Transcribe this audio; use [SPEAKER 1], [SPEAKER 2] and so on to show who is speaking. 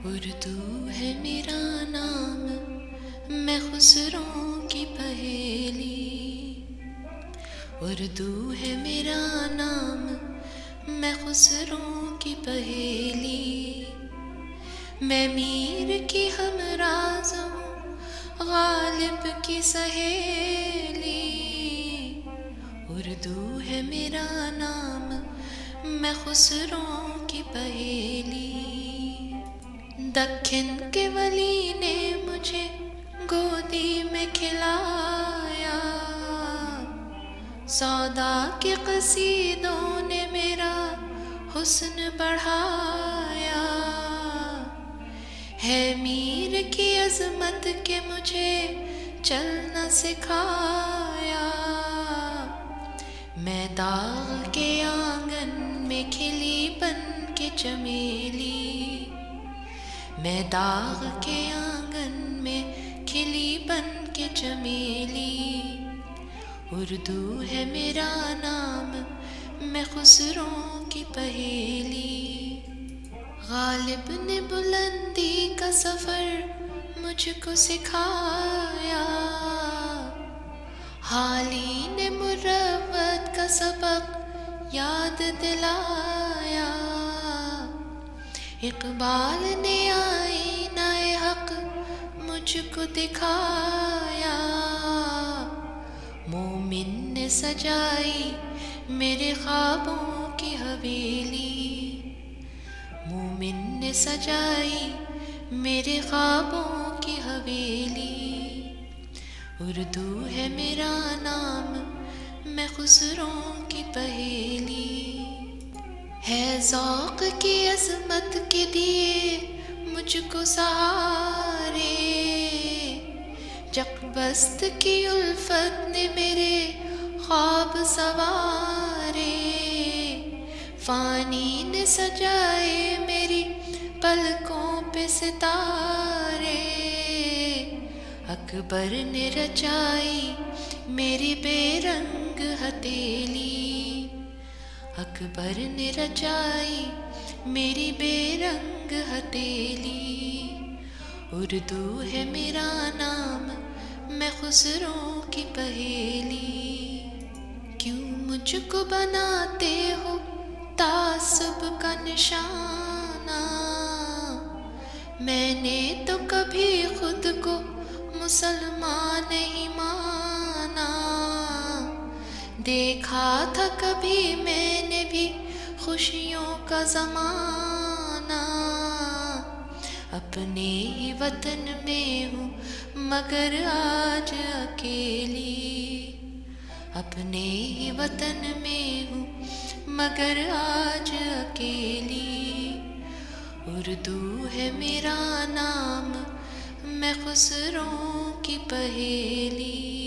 [SPEAKER 1] اردو ہے میرا نام، میں خسروں کی پہیلی۔ اردو ہے میرا نام، میں خسروں کی پہیلی۔ میں میر کی ہمراز ہوں، غالب کی سہیلی۔ اردو ہے میرا نام، میں خسروں کی پہیلی۔ دکن کے ولی نے مجھے گودی میں کھلایا، سودا کے قصیدوں نے میرا حسن بڑھایا۔ ہے میر کی عظمت کے مجھے چلنا سکھایا۔ میں داغ کے آنگن میں کھلی بن کے چمیلی، میں داغ کے آنگن میں کھلی بن کے چمیلی۔ اردو ہے میرا نام، میں خسروں کی پہیلی۔ غالب نے بلندی کا سفر مجھ کو سکھایا، حالی نے مروت کا سبق یاد دلایا۔ اقبال نے آئینہ حق مجھ کو دکھایا، مومن نے سجائی میرے خوابوں کی حویلی، مومن نے سجائی میرے خوابوں کی حویلی۔ اردو ہے میرا نام، میں خسروں کی پہیلی۔ ہے ذوق کی عظمت کے دیے مجھ کو سہارے، جقبست کی الفت نے میرے خواب سوارے۔ فانی نے سجائے میری پلکوں پہ ستارے، اکبر نے رچائی میری بے رنگ ہتھیلی، اکبر نے رچائی میری بے رنگ ہتھیلی۔ اردو ہے میرا نام، میں خسروں کی پہیلی۔ کیوں مجھ کو بناتے ہو تعصب کا نشانہ، میں نے تو کبھی خود کو مسلمان نہیں مانا۔ دیکھا تھا کبھی میں نے بھی خوشیوں کا زمانہ، اپنے ہی وطن میں ہوں مگر آج اکیلی، اپنے ہی وطن میں ہوں مگر آج اکیلی۔ اردو ہے میرا نام، میں خسروں کی پہیلی۔